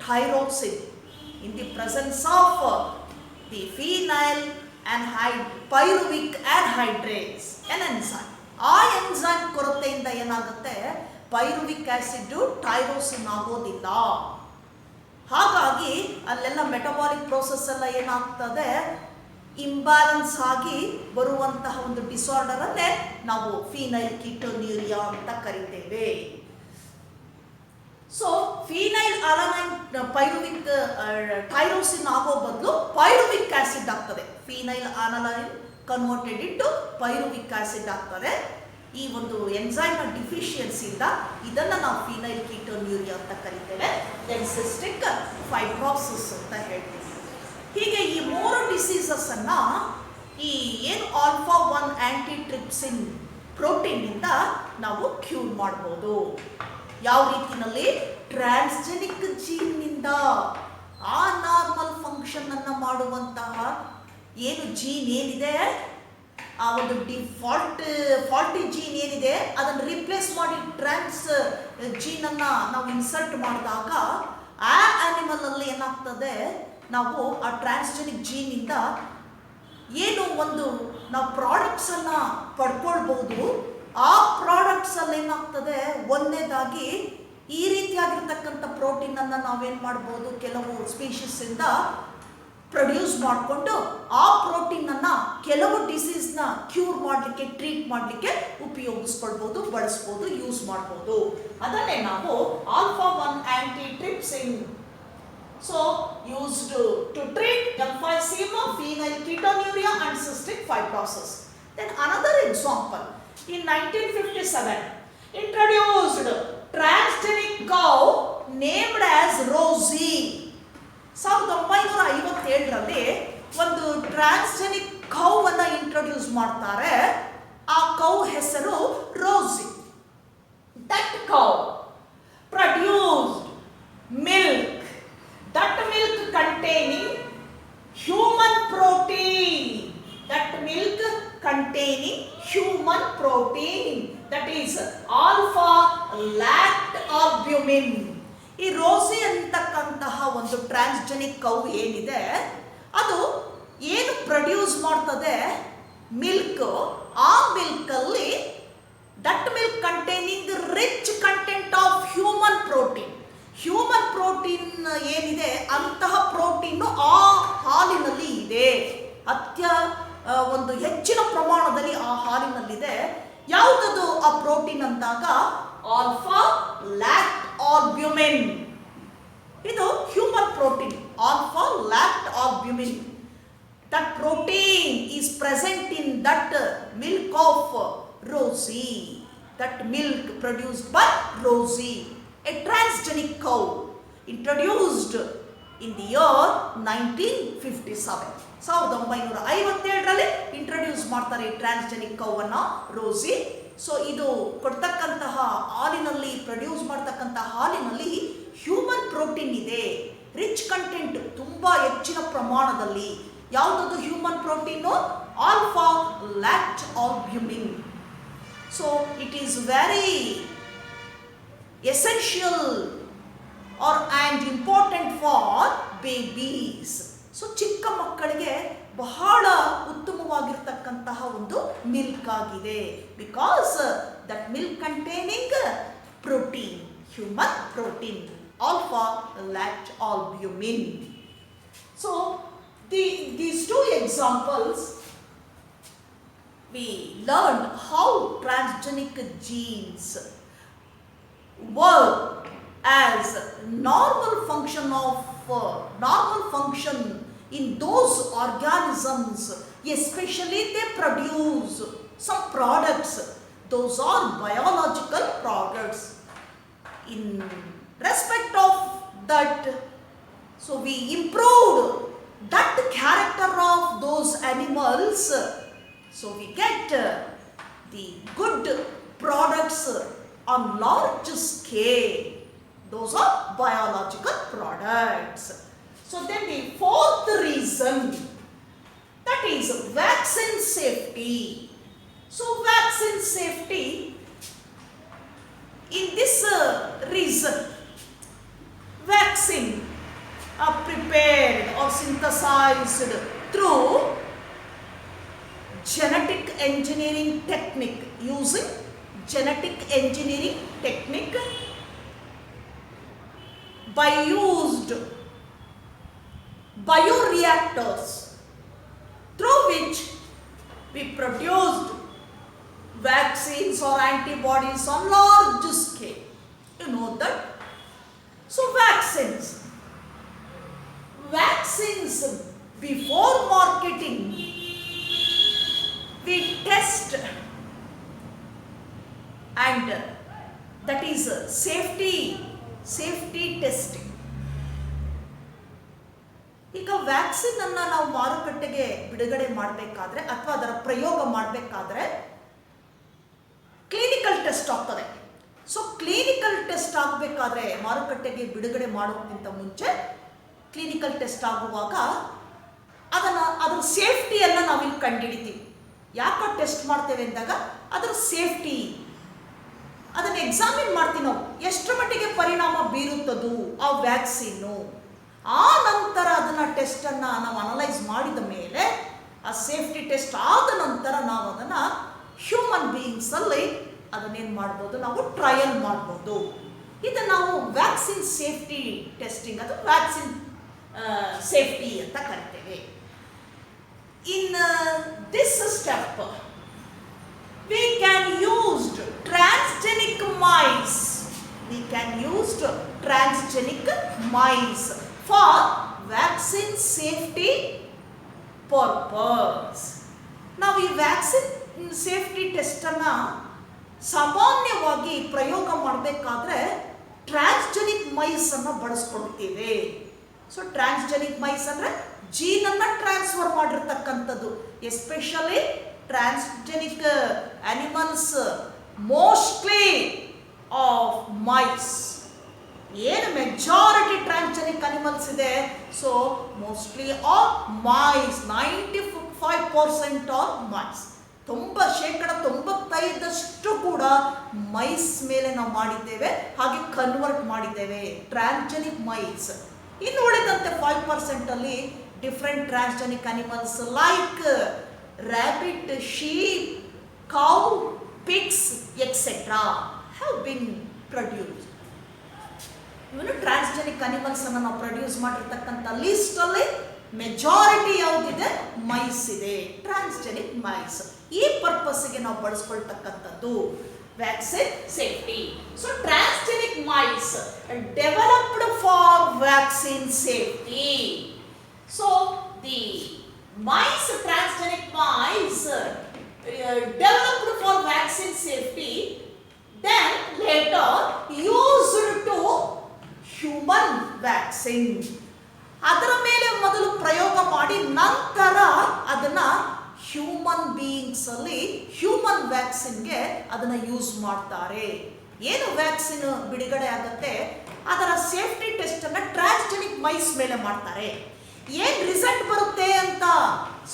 tyrosine in the presence of the phenyl pyruvic anhydrase an enzyme. ಆ ಎನ್ಸೈಮ್ ಕೊರತೆಯಿಂದ ಏನಾಗುತ್ತೆ, ಪೈರುವಿಕ್ ಆಸಿಡ್ ಥೈರೋಸಿನ್ ಆಗೋದಿಲ್ಲ. ಹಾಗಾಗಿ ಅಲ್ಲೆಲ್ಲ ಮೆಟಬಾಲಿಕ್ ಪ್ರೋಸೆಸ್ ಎಲ್ಲ ಏನಾಗ್ತದೆ, ಇಂಬ್ಯಾಲೆನ್ಸ್ ಆಗಿ ಬರುವಂತಹ ಒಂದು ಡಿಸಾರ್ಡರ್ ಅನ್ನೇ ನಾವು ಫೀನೈಲ್ ಕೀಟೋನ್ಯೂರಿಯಾ ಅಂತ ಕರಿತೇವೆ. ಸೊ ಫೀನೈಲ್ ಅಲನೈನ್ ಪೈರುವಿಕ್ ಥೈರೋಸಿನ್ ಆಗೋ ಬದಲು ಪೈರುವಿಕ್ ಆಸಿಡ್ ಆಗ್ತದೆ. Phenyl alanine converted into ಪೈರುವಿಕ್ acid ಆಗ್ತದೆ. ಈ ಒಂದು ಎನ್ಸೈಮ್ ಡಿಫಿಷಿಯನ್ಸಿಯಿಂದ ಇದನ್ನು ನಾವು ಫೀನೈಲ್ ಕೀಟೋನ್ಯೂರಿಯಾ ಅಂತ ಕರಿತೇವೆ. ದೆನ್ ಸಿಸ್ಟಿಕ್ ಫೈಬ್ರೋಸಿಸ್ ಅಂತ ಹೇಳ್ತೀವಿ. ಹೀಗೆ ಈ 3 ಡಿಸೀಸಸ್ ಅನ್ನ ಈ ಏನು ಆಲ್ಫಾ 1 ಆಂಟಿಟ್ರಿಪ್ಸಿನ್ ಪ್ರೋಟೀನ್ನಿಂದ ನಾವು ಕ್ಯೂರ್ ಮಾಡ್ಬೋದು. ಯಾವ ರೀತಿಯಲ್ಲಿ, ಟ್ರಾನ್ಸ್ಜೆನಿಕ್ ಜೀನ್ನಿಂದ ಆ ನಾರ್ಮಲ್ ಫಂಕ್ಷನ್ ಅನ್ನು ಮಾಡುವಂತಹ ಏನು ಜೀನ್ ಏನಿದೆ, ಆ ಒಂದು ಫಾಲ್ಟಿ ಜೀನ್ ಏನಿದೆ ಅದನ್ನು ರಿಪ್ಲೇಸ್ ಮಾಡಿ ಟ್ರಾನ್ಸ್ ಜೀನನ್ನು ನಾವು ಇನ್ಸರ್ಟ್ ಮಾಡಿದಾಗ ಆ ಆನಿಮಲ್ ಅಲ್ಲಿ ಏನಾಗ್ತದೆ, ನಾವು ಆ ಟ್ರಾನ್ಸ್ಜೆನಿಕ್ ಜೀನಿಂದ ಏನು ಒಂದು ನಾವು ಪ್ರಾಡಕ್ಟ್ಸನ್ನು ಪಡ್ಕೊಳ್ಬಹುದು. ಆ ಪ್ರಾಡಕ್ಟ್ಸಲ್ಲಿ ಏನಾಗ್ತದೆ, ಒಂದನೇದಾಗಿ ಈ ರೀತಿಯಾಗಿರ್ತಕ್ಕಂಥ ಪ್ರೋಟೀನನ್ನು ನಾವೇನು ಮಾಡ್ಬೋದು, ಕೆಲವು ಸ್ಪೀಷೀಸಿಂದ ಪ್ರೊಡ್ಯೂಸ್ ಮಾಡಿಕೊಂಡು ಆ ಪ್ರೋಟೀನನ್ನು ಕೆಲವು ಡಿಸೀಸ್ನ ಕ್ಯೂರ್ ಮಾಡಲಿಕ್ಕೆ, ಟ್ರೀಟ್ ಮಾಡಲಿಕ್ಕೆ ಉಪಯೋಗಿಸ್ಕೊಳ್ಬೋದು, ಬಳಸ್ಬೋದು, ಯೂಸ್ ಮಾಡ್ಬೋದು. ಅದನ್ನೇ ನಾವು alpha 1 ಆಂಟಿಟ್ರಿಪ್ಸಿನ್ so used to treat emphysema, phenylketonuria and cystic fibrosis. Then another example, in 1957 introduced transgenic cow named as Rosie. 1957ರಲ್ಲಿ ಒಂದು ಟ್ರಾನ್ಸ್ಜೆನಿಕ್ ಕೌ ಅನ್ನು ಇಂಟ್ರೊಡ್ಯೂಸ್ ಮಾಡ್ತಾರೆ. ಆ ಕೌ ಹೆಸರು Rosie. That cow produced milk, that milk containing human protein, that milk containing human protein, that is alpha lactalbumin. ಈ ರೋಸಿ ಅಂತಕ್ಕಂತಹ ಒಂದು transgenic cow ಏನಿದೆ, ಅದು ಏನು ಪ್ರೊಡ್ಯೂಸ್ ಮಾಡ್ತದೆ, ಮಿಲ್ಕ್. ಆ ಮಿಲ್ಕಲ್ಲಿ that milk containing rich content of human protein. Human protein ಏನಿದೆ ಅಂತಹ ಪ್ರೋಟೀನು ಆ ಹಾಲಿನಲ್ಲಿ ಇದೆ. ಒಂದು ಹೆಚ್ಚಿನ ಪ್ರಮಾಣದಲ್ಲಿ ಆ ಹಾಲಿನಲ್ಲಿದೆ. ಯಾವುದದು ಆ ಪ್ರೋಟೀನ್ ಅಂದಾಗ ಆಲ್ಫಾ ಲ್ಯಾಕ್ಟಾಲ್ಬ್ಯುಮಿನ್. ಇದು human protein, alpha lactalbumin. That protein is present in that milk of Rosie, that milk produced by Rosie, a transgenic cow introduced in the year 1957. 1957ರಲ್ಲಿ introduce ಮಾಡ್ತಾರೆ ಈ ಟ್ರಾನ್ಸ್ಜೆನಿಕ್ ಕೌ ಅನ್ನು, ರೋಸಿ. So ಇದು ಕೊಡ್ತಕ್ಕಂತಹ ಹಾಲಿನಲ್ಲಿ, produce ಮಾಡ್ತಕ್ಕಂತಹ ಹಾಲಿನಲ್ಲಿ human protein ಇದೆ, rich content, ತುಂಬ ಹೆಚ್ಚಿನ ಪ್ರಮಾಣದಲ್ಲಿ. ಯಾವುದದು human protein? Alpha lactalbumin. So it is very essential and important for babies. So ಚಿಕ್ಕ ಮಕ್ಕಳಿಗೆ ಬಹಳ ಉತ್ತಮವಾಗಿರ್ತಕ್ಕಂತಹ ಒಂದು ಮಿಲ್ಕ್ ಆಗಿದೆ. Because that milk containing protein, human protein, alpha lactalbumin. So these two examples, we learned how transgenic genes work as normal function in those organisms, especially they produce some products. Those are biological products. In respect of that, so we improved that character of those animals. So we get the good products on large scale. Those are biological products. So then the fourth reason that is vaccine safety. So vaccine safety, in this reason, vaccine are prepared or synthesized through genetic engineering technique, using genetic engineering technique by used bioreactors through which we produced vaccines or antibodies on large scale. You know that? So vaccines before marketing, we test, and that is safety testing. ಈಗ vaccine ಅನ್ನ ನಾವು ಮಾರುಕಟ್ಟೆಗೆ ಬಿಡುಗಡೆ ಮಾಡಬೇಕಾದ್ರೆ ಅಥವಾ ಅದರ ಪ್ರಯೋಗ ಮಾಡಬೇಕಾದ್ರೆ ಕ್ಲಿನಿಕಲ್ ಟೆಸ್ಟ್ ಆಗ್ತದೆ. ಸೊ ಕ್ಲಿನಿಕಲ್ ಟೆಸ್ಟ್ ಆಗಬೇಕಾದ್ರೆ ಮಾರುಕಟ್ಟೆಗೆ ಬಿಡುಗಡೆ ಮಾಡೋಕ್ಕಿಂತ ಮುಂಚೆ ಕ್ಲಿನಿಕಲ್ ಟೆಸ್ಟ್ ಆಗುವಾಗ ಅದರ ಸೇಫ್ಟಿಯನ್ನು ನಾವಿಲ್ಲಿ ಕಂಡುಹಿಡಿತೀವಿ. ಯಾಕೆ ಟೆಸ್ಟ್ ಮಾಡ್ತೇವೆ ಅಂದಾಗ ಅದರ ಸೇಫ್ಟಿ ಅದನ್ನು ಎಕ್ಸಾಮಿನ್ ಮಾಡ್ತೀವಿ ನಾವು, ಎಷ್ಟರ ಮಟ್ಟಿಗೆ ಪರಿಣಾಮ ಬೀರುತ್ತದು ಆ ವ್ಯಾಕ್ಸಿನ್ನು. ಆ ನಂತರ ಅದನ್ನು ಟೆಸ್ಟನ್ನು ನಾವು ಅನಲೈಸ್ ಮಾಡಿದ ಮೇಲೆ, ಆ ಸೇಫ್ಟಿ ಟೆಸ್ಟ್ ಆದ ನಂತರ ನಾವು ಅದನ್ನು ಹ್ಯೂಮನ್ ಬೀಯಿಂಗ್ಸಲ್ಲಿ ಅದನ್ನೇನು ಮಾಡ್ಬೋದು, ನಾವು ಟ್ರಯಲ್ ಮಾಡ್ಬೋದು. ಇದು ನಾವು ವ್ಯಾಕ್ಸಿನ್ ಸೇಫ್ಟಿ ಟೆಸ್ಟಿಂಗ್ ಅಥವಾ ವ್ಯಾಕ್ಸಿನ್ ಸೇಫ್ಟಿ ಅಂತ ಕರಿತೇವೆ. In this step we can use transgenic mice. We can use transgenic mice for vaccine safety purpose. ನಾವು ಈ ವ್ಯಾಕ್ಸಿನ್ ಸೇಫ್ಟಿ ಟೆಸ್ಟನ್ನು ಸಾಮಾನ್ಯವಾಗಿ ಪ್ರಯೋಗ ಮಾಡಬೇಕಾದ್ರೆ ಟ್ರಾನ್ಸ್ಜೆನಿಕ್ ಮೈಸನ್ನು ಬಳಸ್ಕೊಳ್ತೀವಿ. ಸೊ ಟ್ರಾನ್ಸ್ಜೆನಿಕ್ ಮೈಸ್ ಅಂದರೆ ಜೀನನ್ನು ಟ್ರಾನ್ಸ್ಫರ್ ಮಾಡಿರ್ತಕ್ಕಂಥದ್ದು. Especially transgenic animals, mostly of mice. ಏನು ಮೆಜಾರಿಟಿ ಟ್ರಾನ್ಸ್ಜೆನಿಕ್ ಅನಿಮಲ್ಸ್ ಇದೆ, so mostly of mice, 95% of mice, 95% ಕೂಡ ಮೈಸ್ ಮೇಲೆ ನಾವು ಮಾಡಿದ್ದೇವೆ, ಹಾಗೆ ಕನ್ವರ್ಟ್ ಮಾಡಿದ್ದೇವೆ ಟ್ರಾನ್ಸ್ಜೆನಿಕ್ ಮೈಸ್. ಇನ್ನು ಉಳಿದಂತೆ 5% different transgenic animals like rabbit, sheep, cow, pigs, etc. have been produced. ಇವನು ಟ್ರಾನ್ಸ್ಜೆನಿಕ್ ಅನಿಮಲ್ಸ್ ಅನ್ನು ನಾವು ಪ್ರೊಡ್ಯೂಸ್ ಮಾಡಿರ್ತಕ್ಕಂಥ ಲಿಸ್ಟ್ ಅಲ್ಲಿ ಮೆಜಾರಿಟಿ ಯಾವುದಿದೆ, ಮೈಸ್ ಇದೆ, ಟ್ರಾನ್ಸ್ಜೆನಿಕ್ ಮೈಸ್. ಈ ಪರ್ಪಸ್ಗೆ ನಾವು ಬಳಸ್ಕೊಳ್ತಕ್ಕಂಥದ್ದು vaccine safety. So transgenic mice developed for vaccine safety. So the mice, transgenic mice developed for vaccine safety, then later used to human vaccine. ಅದರ ಮೇಲೆ ಮೊದಲು ಪ್ರಯೋಗ ಮಾಡಿ ನಂತರ ಅದನ್ನ ಹ್ಯೂಮನ್ ಬೀಯಿಂಗ್ಸ್ ಅಲ್ಲಿ ಹ್ಯೂಮನ್ ವ್ಯಾಕ್ಸಿನ್ಗೆ ಅದನ್ನ ಯೂಸ್ ಮಾಡ್ತಾರೆ. ಏನು ವ್ಯಾಕ್ಸಿನ್ ಬಿಡುಗಡೆ ಆಗುತ್ತೆ ಅದರ ಸೇಫ್ಟಿ ಟೆಸ್ಟ್ ಅನ್ನ ಟ್ರಾನ್ಸ್ಜೆನಿಕ್ ಮೈಸ್ ಮೇಲೆ ಮಾಡ್ತಾರೆ. ಏನು ರಿಸಲ್ಟ್ ಬರುತ್ತೆ ಅಂತ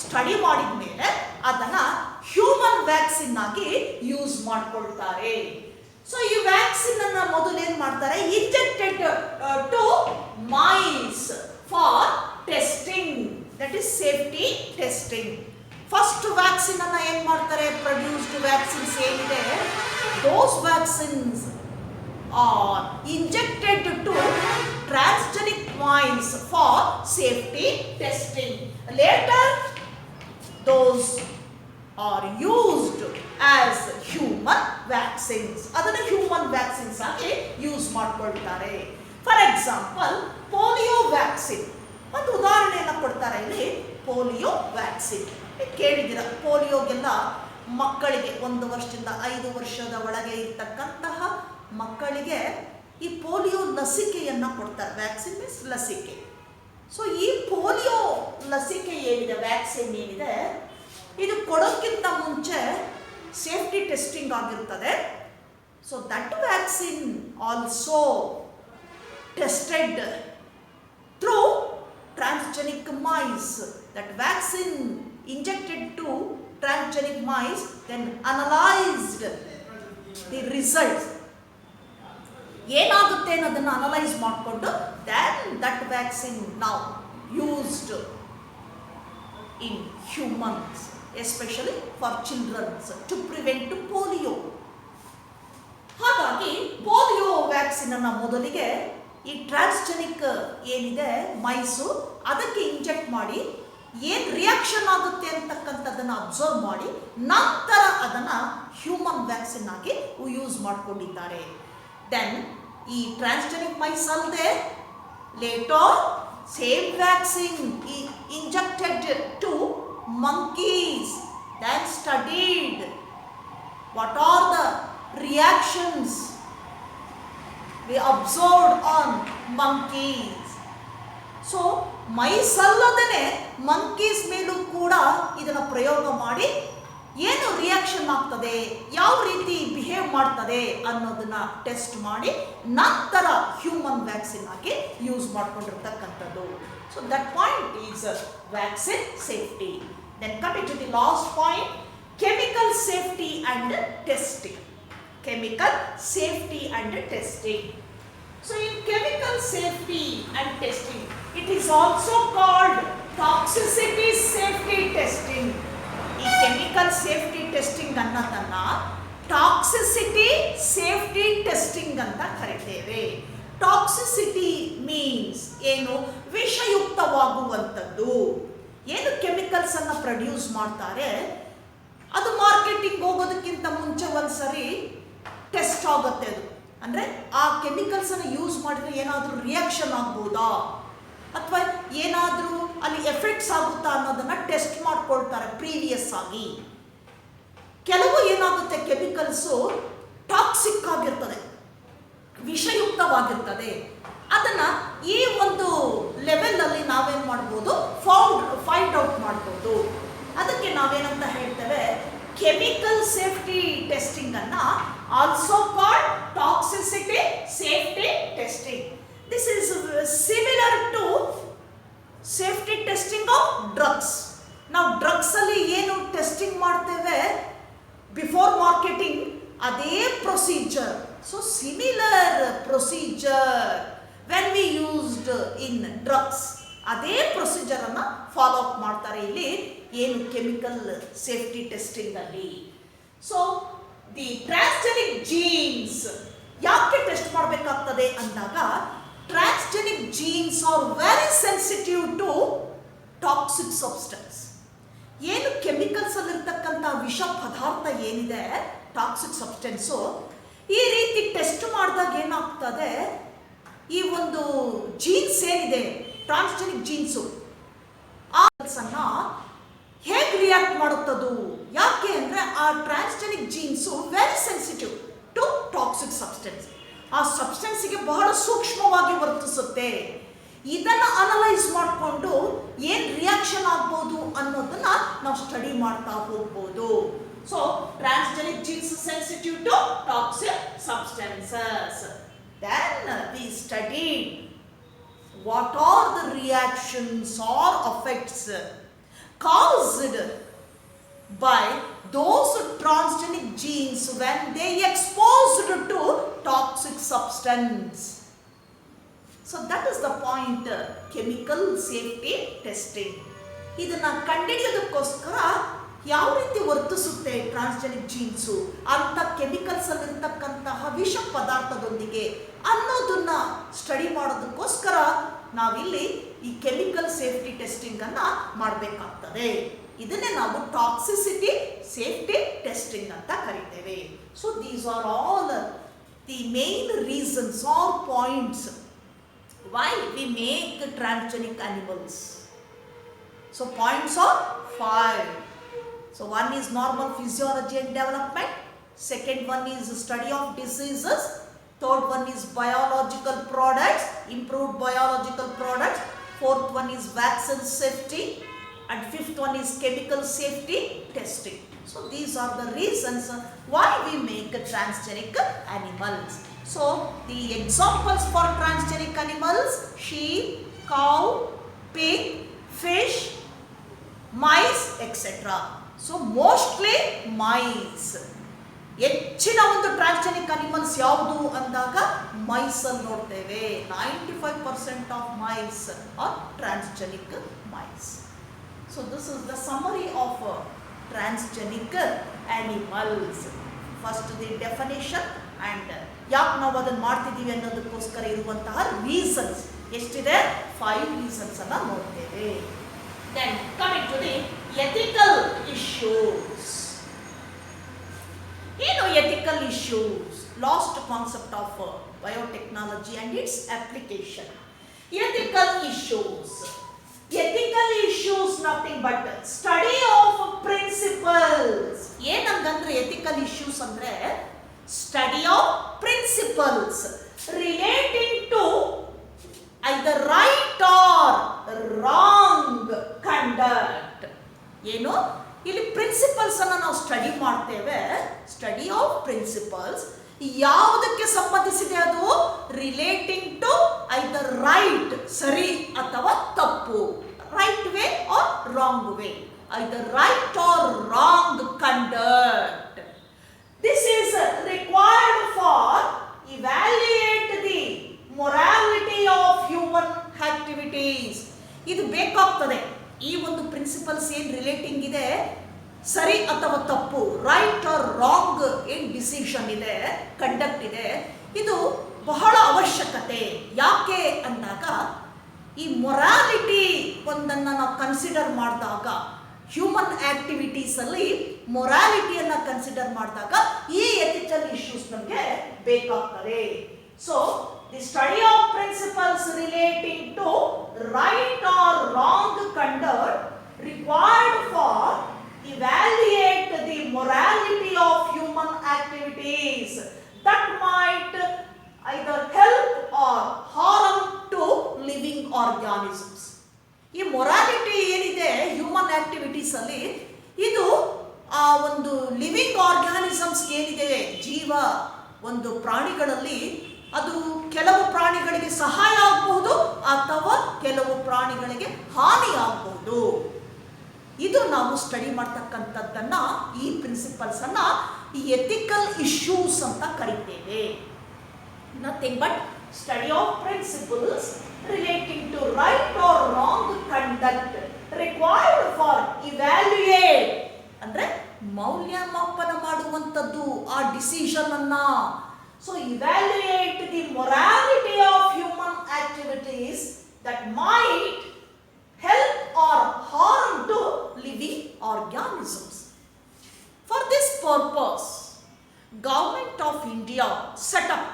ಸ್ಟಡಿ ಮಾಡಿದ ಮೇಲೆ ಅದನ್ನ ಹ್ಯೂಮನ್ ವ್ಯಾಕ್ಸಿನ್ ಆಗಿ ಯೂಸ್ ಮಾಡ್ಕೊಳ್ತಾರೆ. ಸೊ ಈ ವ್ಯಾಕ್ಸಿನ್ ಅನ್ನ ಮೊದಲು ಏನ್ ಮಾಡ್ತಾರೆ, injected to mice for testing, that is safety testing. First vaccine ಅನ್ನ ಏನ್ ಮಾಡ್ತಾರೆ, ಪ್ರೊಡ್ಯೂಸ್ಡ್ ವ್ಯಾಕ್ಸಿನ್ಸ್ ಏನಿದೆ, those vaccines are injected to transgenic mice for safety testing. Later, those are used as human vaccines. ಅದನ್ನ human vaccines ಆಗಿ use ಮಾಡ್ಕೊಳ್ತಾರೆ. For example polio vaccine ಒಂದು ಉದಾಹರಣೆಯನ್ನು ಕೊಡ್ತಾರೆ. ಇಲ್ಲಿ ಪೋಲಿಯೋ ವ್ಯಾಕ್ಸಿನ್ ಕೇಳಿದಿರ, ಪೋಲಿಯೋಗೆಲ್ಲ ಮಕ್ಕಳಿಗೆ 1 ವರ್ಷದಿಂದ 5 ವರ್ಷದ ಒಳಗೆ ಇರ್ತಕ್ಕಂತಹ ಮಕ್ಕಳಿಗೆ ಈ ಪೋಲಿಯೋ ಲಸಿಕೆಯನ್ನು ಕೊಡ್ತಾರೆ. ವ್ಯಾಕ್ಸಿನ್ ಮೀನ್ಸ್ ಲಸಿಕೆ. ಸೊ ಈ ಪೋಲಿಯೋ ಲಸಿಕೆ ಏನಿದೆ, ವ್ಯಾಕ್ಸಿನ್ ಏನಿದೆ, ಇದು ಕೊಡೋಕ್ಕಿಂತ ಮುಂಚೆ ಸೇಫ್ಟಿ ಟೆಸ್ಟಿಂಗ್ ಆಗಿರ್ತದೆ. So that vaccine also tested through transgenic mice. That vaccine injected to transgenic mice, then analyzed the results. ಏನಾಗುತ್ತೆ ಅನ್ನೋದನ್ನು ಅನಲೈಸ್ ಮಾಡಿಕೊಂಡು then that vaccine now used in humans, especially for children, to prevent polio. ಹಾಗಾಗಿ polio vaccine ಅನ್ನು ಮೊದಲಿಗೆ ಈ transgenic ಏನಿದೆ mice ಅದಕ್ಕೆ inject ಮಾಡಿ ಏನು ರಿಯಾಕ್ಷನ್ ಆಗುತ್ತೆ ಅಂತಕ್ಕಂಥದ್ದನ್ನು ಅಬ್ಸರ್ವ್ ಮಾಡಿ ನಂತರ ಅದನ್ನು ಹ್ಯೂಮನ್ ವ್ಯಾಕ್ಸಿನ್ ಆಗಿ ಯೂಸ್ ಮಾಡ್ಕೊಂಡಿದ್ದಾರೆ. ದೆನ್ ಈ ಟ್ರಾನ್ಸ್ಜೆನಿಕ್ ಮೈಸ್ ಅಲ್ಲದೆ later same vaccine injected to monkeys, then studied what are the reactions we observed on monkeys. So mice ಅಲ್ಲದೇ monkeys ಮೇಲೂ ಕೂಡ ಇದನ್ನು ಪ್ರಯೋಗ ಮಾಡಿ ಏನು ರಿಯಾಕ್ಷನ್ ಆಗ್ತದೆ, ಯಾವ ರೀತಿ ಬಿಹೇವ್ ಮಾಡ್ತದೆ ಅನ್ನೋದನ್ನ ಟೆಸ್ಟ್ ಮಾಡಿ ನಂತರ ಹ್ಯೂಮನ್ ವ್ಯಾಕ್ಸಿನ್ ಆಗಿ use ಮಾಡ್ಕೊಂಡಿರ್ತಕ್ಕಂಥದ್ದು. So that point is vaccine safety. Then coming to the last point, chemical safety and testing. Chemical safety and testing. So in chemical safety and testing, it is also called toxicity safety testing. ಈ chemical safety testing ಅನ್ನೋದನ್ನ toxicity safety testing ಅಂತ ಕರಿತೇವೆ. Toxicity means ಏನು, ವಿಷಯುಕ್ತವಾಗುವಂಥದ್ದು. ಏನು chemicals ಅನ್ನು produce ಮಾಡ್ತಾರೆ ಅದು marketing ಹೋಗೋದಕ್ಕಿಂತ ಮುಂಚೆ ಒಂದ್ಸರಿ ಟೆಸ್ಟ್ ಆಗುತ್ತೆ. ಅದು ಅಂದರೆ ಆ ಕೆಮಿಕಲ್ಸ್ ಅನ್ನು ಯೂಸ್ ಮಾಡಿದ್ರೆ ಏನಾದರೂ ರಿಯಾಕ್ಷನ್ ಆಗ್ಬೋದಾ ಅಥವಾ ಏನಾದರೂ ಅಲ್ಲಿ ಎಫೆಕ್ಟ್ಸ್ ಆಗುತ್ತಾ ಅನ್ನೋದನ್ನು ಟೆಸ್ಟ್ ಮಾಡ್ಕೊಳ್ತಾರೆ ಪ್ರೀವಿಯಸ್ ಆಗಿ. ಕೆಲವು ಏನಾಗುತ್ತೆ ಕೆಮಿಕಲ್ಸು ಟಾಕ್ಸಿಕ್ ಆಗಿರ್ತದೆ, ವಿಷಯುಕ್ತವಾಗಿರ್ತದೆ. ಅದನ್ನು ಈ ಒಂದು ಲೆವೆಲಲ್ಲಿ ನಾವೇನು ಮಾಡ್ಬೋದು, ಫೈಂಡ್ ಔಟ್ ಮಾಡ್ಬೋದು. ಅದಕ್ಕೆ ನಾವೇನಂತ ಹೇಳ್ತೇವೆ, ಕೆಮಿಕಲ್ ಸೇಫ್ಟಿ ಟೆಸ್ಟಿಂಗ್ ಅನ್ನ also called toxicity safety testing. This is similar to safety testing of drugs. ನಾವು ಡ್ರಗ್ಸ್ ಅಲ್ಲಿ ಏನು ಟೆಸ್ಟಿಂಗ್ ಮಾಡ್ತೇವೆ ಬಿಫೋರ್ ಮಾರ್ಕೆಟಿಂಗ್, ಅದೇ procedure. So similar procedure when we used in drugs, ಅದೇ ಪ್ರೊಸೀಜರ್ ಅನ್ನ ಫಾಲೋ ಅಪ್ ಮಾಡ್ತಾರೆ ಇಲ್ಲಿ ಏನು ಕೆಮಿಕಲ್ ಸೇಫ್ಟಿ ಟೆಸ್ಟಿಂಗ್ ಅಲ್ಲಿ. ಸೊ ದಿ ಟ್ರಾನ್ಸ್ಜೆನಿಕ್ ಜೀನ್ಸ್ ಯಾಕೆ ಟೆಸ್ಟ್ ಮಾಡಬೇಕಾಗ್ತದೆ ಅಂದಾಗ, transgenic genes are very sensitive to toxic substance. ಏನು ಕೆಮಿಕಲ್ಸ್ ಅಲ್ಲಿರ್ತಕ್ಕಂಥ ವಿಷ ಪದಾರ್ಥ ಏನಿದೆ ಟಾಕ್ಸಿಕ್ ಸಬ್ಸ್ಟೆನ್ಸು, ಈ ರೀತಿ ಟೆಸ್ಟ್ ಮಾಡಿದಾಗ ಏನಾಗ್ತದೆ, ಈ ಒಂದು ಜೀನ್ಸ್ ಏನಿದೆ ಟ್ರಾನ್ಸ್ಜೆನಿಕ್ ಜೀನ್ಸು ಆ ಅನ್ನ ಹೇಗೆ ರಿಯಾಕ್ಟ್ ಮಾಡುತ್ತದು, ಯಾಕೆ ಅಂದರೆ ಆ transgenic genes very sensitive to toxic substance. ಆ ಸಬ್ಸ್ಟೆನ್ಸಿಗೆ ಬಹಳ ಸೂಕ್ಷ್ಮವಾಗಿ ವರ್ತಿಸುತ್ತೆ. ಇದನ್ನು ಅನಲೈಸ್ ಮಾಡಿಕೊಂಡು ಏನು ರಿಯಾಕ್ಷನ್ ಆಗ್ಬೋದು ಅನ್ನೋದನ್ನ ನಾವು ಸ್ಟಡಿ ಮಾಡ್ತಾ ಹೋಗ್ಬೋದು. So transgenic genes sensitive to toxic substances. Then we studied what are the reactions or effects caused by those transgenic genes when they exposed to toxic substance. So that is the point, chemical safety testing. ಇದನ್ನ ಕಂಡುಹಿಡಿಯೋದಕ್ಕೋಸ್ಕರ ಯಾವ ರೀತಿ ವರ್ತಿಸುತ್ತೆ transgenic jeans ಅಂತ chemicals ಅಲ್ಲಿರ್ತಕ್ಕಂತಹ ವಿಷ ಪದಾರ್ಥದೊಂದಿಗೆ ಅನ್ನೋದನ್ನ study ಮಾಡೋದಕ್ಕೋಸ್ಕರ ನಾವಿಲ್ಲಿ ಈ chemical safety testing ಅನ್ನ ಮಾಡಬೇಕಾಗ್ತದೆ. ಇದನ್ನೇ ನಾವು ಟಾಕ್ಸಿಸಿಟಿ ಸೇಫ್ಟಿ ಟೆಸ್ಟಿಂಗ್ ಅಂತ ಕರಿತೇವೆ. So these are all the main reasons R points why we make transgenic animals. So points are 5. So one is normal physiology and development, second one is study of diseases, third one is biological products, improved biological products, fourth one is vaccine safety, and fifth one is chemical safety testing. So these are the reasons why we make transgenic animals. So the examples for transgenic animals: sheep, cow, pig, fish, mice etcetera. So mostly mice. ಹೆಚ್ಚಿನ ಒಂದು transgenic animals ಯಾವುದು ಅಂದಾಗ mice ಅಲ್ಲಿ ನೋಡ್ತೇವೆ. 95% of mice are transgenic mice. So this is the summary of transgenic animals. First the definition and ಯಾಕೆ ನಾವು ಅದನ್ನು ಮಾಡ್ತಿದ್ದೀವಿ ಅನ್ನೋದಕ್ಕೋಸ್ಕರ ಇರುವಂತಹ ರೀಸನ್ಸ್ ಎಷ್ಟಿದೆ, 5 ರೀಸನ್ಸ್ ಅನ್ನು ನೋಡ್ತೇವೆ. Then coming to the ethical issues. ಏನು ethical issues? Last concept of biotechnology and its application. Ethical issues. Ethical issues nothing but study of principles. ಏನಂದ್ರೆ ಎಥಿಕಲ್ ಇಶ್ಯೂಸ್ ಅಂದ್ರೆ study of principles relating to either right or wrong conduct. ಏನು ಇಲ್ಲಿ principles ಅನ್ನು ನಾವು study ಮಾಡ್ತೇವೆ. Study of principles ಯಾವುದಕ್ಕೆ ಸಂಬಂಧಿಸಿದೆ? ಅದು ರಿಲೇಟಿಂಗ್ ಟು ಐದರ್ ರೈಟ್ ಸರಿ ಅಥವಾ ತಪ್ಪು, right way or wrong way, either right or wrong conduct. This is required for evaluate the morality of human activities. ಇದು ಬೇಕಾಗ್ತದೆ. ಈ ಒಂದು ಪ್ರಿನ್ಸಿಪಲ್ಸ್ ಏನು ರಿಲೇಟಿಂಗ್ ಇದೆ, ಸರಿ ಅಥವಾ ತಪ್ಪು, ರೈಟ್ ಆರ್ ರಾಂಗ್ ಏನು ಡಿಸಿಷನ್ ಇದೆ, ಕಂಡಕ್ಟ್ ಇದೆ, ಇದು ಬಹಳ ಅವಶ್ಯಕತೆ. ಯಾಕೆ ಅಂದಾಗ ಈ ಮೊರಾಲಿಟಿ ಒಂದನ್ನು ನಾವು ಕನ್ಸಿಡರ್ ಮಾಡಿದಾಗ, ಹ್ಯೂಮನ್ ಆಕ್ಟಿವಿಟೀಸ್ ಅಲ್ಲಿ ಮೊರಾಲಿಟಿಯನ್ನು ಕನ್ಸಿಡರ್ ಮಾಡಿದಾಗ ಈ ಎಥಿಕಲ್ ಇಶ್ಯೂಸ್ ನಮಗೆ ಬೇಕಾಗ್ತದೆ. So the study of principles relating to right or wrong conduct required for evaluate the morality of human activities that might either help or harm to living organisms. ಈ morality ಏನಿದೆ human activities ಅಲ್ಲಿ, ಇದು ಆ ಒಂದು living organisms ಏನಿದೆ, ಜೀವ ಒಂದು ಪ್ರಾಣಿಗಳಲ್ಲಿ, ಅದು ಕೆಲವು ಪ್ರಾಣಿಗಳಿಗೆ ಸಹಾಯ ಆಗಬಹುದು ಅಥವಾ ಕೆಲವು ಪ್ರಾಣಿಗಳಿಗೆ ಹಾನಿ ಆಗಬಹುದು. ಇದು ನಾವು ಸ್ಟಡಿ ಮಾಡ್ತಕ್ಕಂಥದ್ದನ್ನ, ಈ ಪ್ರಿನ್ಸಿಪಲ್ಸ್ ಅನ್ನ ಈ ಎಥಿಕಲ್ ಇಶ್ಯೂಸ್ ಅಂತ ಕರಿತೇವೆ. Nothing but study of principles relating to right or wrong conduct required for evaluate ಅಂದ್ರೆ ಮೌಲ್ಯಮಾಪನ ಮಾಡುವಂಥದ್ದು ಆ ಡಿಸಿಷನ್ ಅನ್ನ. So evaluate the morality of human activities that might help or harm to living organisms. For this purpose, Government of India set up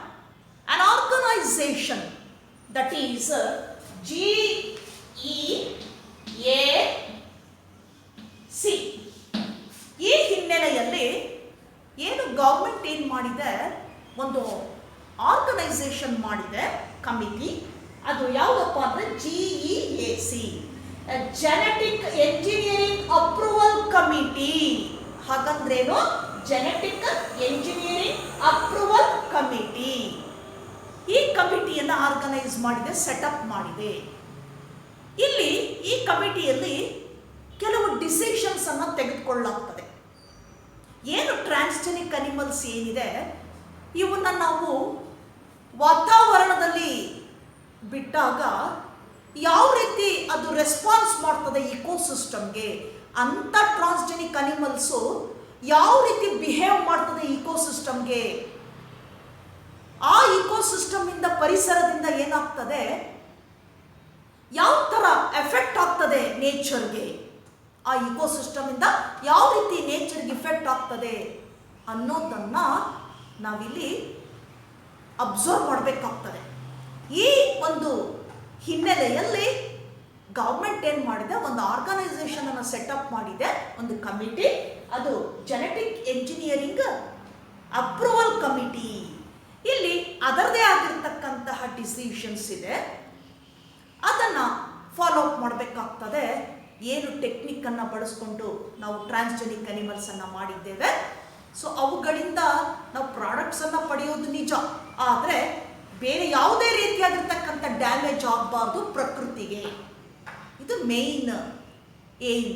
an organization that is GEAC. ಈ ಹಿನ್ನೆಲೆಯಲ್ಲಿ ಏನು government ಏನು ಮಾಡಿದೆ, ಒಂದು ಆರ್ಗನೈಸೇಷನ್ ಮಾಡಿದೆ, committee. ಅದು ಯಾವುದಪ್ಪ ಅಂದರೆ GEAC, genetic engineering approval committee. ಹಾಗಂದ್ರೇನು? Genetic engineering approval committee. ಈ ಕಮಿಟಿಯನ್ನು ಆರ್ಗನೈಸ್ ಮಾಡಿದೆ, ಸೆಟಪ್ ಮಾಡಿದೆ. ಇಲ್ಲಿ ಈ ಕಮಿಟಿಯಲ್ಲಿ ಕೆಲವು ಡಿಸಿಷನ್ಸ್ ಅನ್ನು ತೆಗೆದುಕೊಳ್ಳಲಾಗ್ತದೆ. ಏನು ಟ್ರಾನ್ಸ್ಜೆನಿಕ್ ಅನಿಮಲ್ಸ್ ಏನಿದೆ ಇವನ್ನ ನಾವು ವಾತಾವರಣದಲ್ಲಿ ಬಿಟ್ಟಾಗ ಯಾವ ರೀತಿ ಅದು ರೆಸ್ಪಾನ್ಸ್ ಮಾಡ್ತದೆ ಇಕೋಸಿಸ್ಟಮ್ಗೆ, ಅಂಥ ಟ್ರಾನ್ಸ್ಜೆನಿಕ್ ಅನಿಮಲ್ಸು ಯಾವ ರೀತಿ ಬಿಹೇವ್ ಮಾಡ್ತದೆ ಇಕೋಸಿಸ್ಟಮ್ಗೆ, ಆ ಇಕೋಸಿಸ್ಟಮ್ ಇಂದ ಪರಿಸರದಿಂದ ಏನಾಗ್ತದೆ, ಯಾವ ಥರ ಎಫೆಕ್ಟ್ ಆಗ್ತದೆ ನೇಚರ್ಗೆ, ಆ ಇಕೋಸಿಸ್ಟಮ್ ಇಂದ ಯಾವ ರೀತಿ ನೇಚರ್ಗೆ ಇಫೆಕ್ಟ್ ಆಗ್ತದೆ ಅನ್ನೋದನ್ನ ನಾವಿಲ್ಲಿ ಅಬ್ಸರ್ವ್ ಮಾಡಬೇಕಾಗ್ತದೆ. ಈ ಒಂದು ಹಿನ್ನೆಲೆಯಲ್ಲಿ ಗೌರ್ಮೆಂಟ್ ಏನು ಮಾಡಿದೆ, ಒಂದು ಆರ್ಗನೈಸೇಷನ್ ಅನ್ನು ಸೆಟಪ್ ಮಾಡಿದೆ, ಒಂದು ಕಮಿಟಿ. ಅದು ಜೆನೆಟಿಕ್ ಎಂಜಿನಿಯರಿಂಗ್ ಅಪ್ರೂವಲ್ ಕಮಿಟಿ. ಇಲ್ಲಿ ಅದರದೇ ಆಗಿರ್ತಕ್ಕಂತಹ ಡಿಸಿಷನ್ಸ್ ಇದೆ, ಅದನ್ನು ಫಾಲೋ ಅಪ್ ಮಾಡಬೇಕಾಗ್ತದೆ. ಏನು ಟೆಕ್ನಿಕ್ಕನ್ನು ಬಳಸ್ಕೊಂಡು ನಾವು ಟ್ರಾನ್ಸ್ಜೆನಿಕ್ ಅನಿಮಲ್ಸನ್ನು ಮಾಡಿದ್ದೇವೆ, ಸೊ ಅವುಗಳಿಂದ ನಾವು ಪ್ರಾಡಕ್ಟ್ಸನ್ನು ಪಡೆಯೋದು ನಿಜ, ಆದರೆ ಬೇರೆ ಯಾವುದೇ ರೀತಿಯಾಗಿರ್ತಕ್ಕಂಥ ಡ್ಯಾಮೇಜ್ ಆಗಬಾರ್ದು ಪ್ರಕೃತಿಗೆ. ಇದು ಮೇಯ್ನ್ ಏಮ್.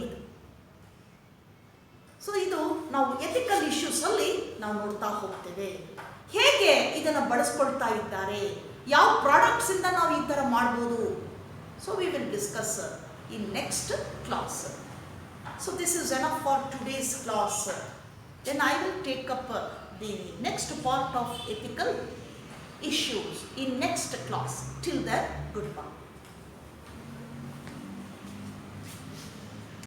ಸೊ ಇದು ನಾವು ಎಥಿಕಲ್ ಇಶ್ಯೂಸಲ್ಲಿ ನಾವು ನೋಡ್ತಾ ಹೋಗ್ತೇವೆ. ಹೇಗೆ ಇದನ್ನು ಬಳಸ್ಕೊಳ್ತಾ ಇದ್ದಾರೆ, ಯಾವ ಪ್ರಾಡಕ್ಟ್ಸಿಂದ ನಾವು ಈ ಥರ ಮಾಡ್ಬೋದು. So we will discuss in next class. So this is enough for today's class. Then I will take up the next part of ethical issues in next class. Till then, goodbye.